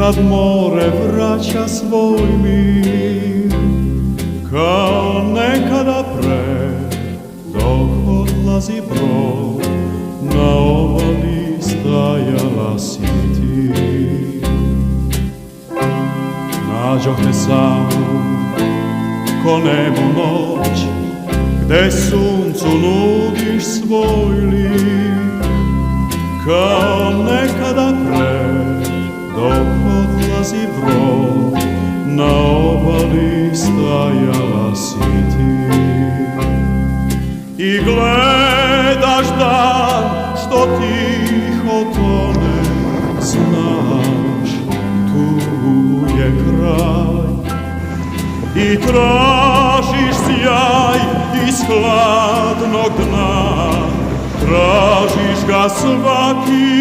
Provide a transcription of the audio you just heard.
kad more vraća svoj mir, kao nekada pre, dok odlazi brod, na obali stajala si ti. Nađoh te samu, ko nebu noć, gde suncu nudiš svoj lik, kao nekada pre, dok odlazi brod, na obali stajala si ti. I gledaš dan što tiho tone, znaš, tu je kraj. I tražiš sjaj iz hladnog dna, tražiš ga svaki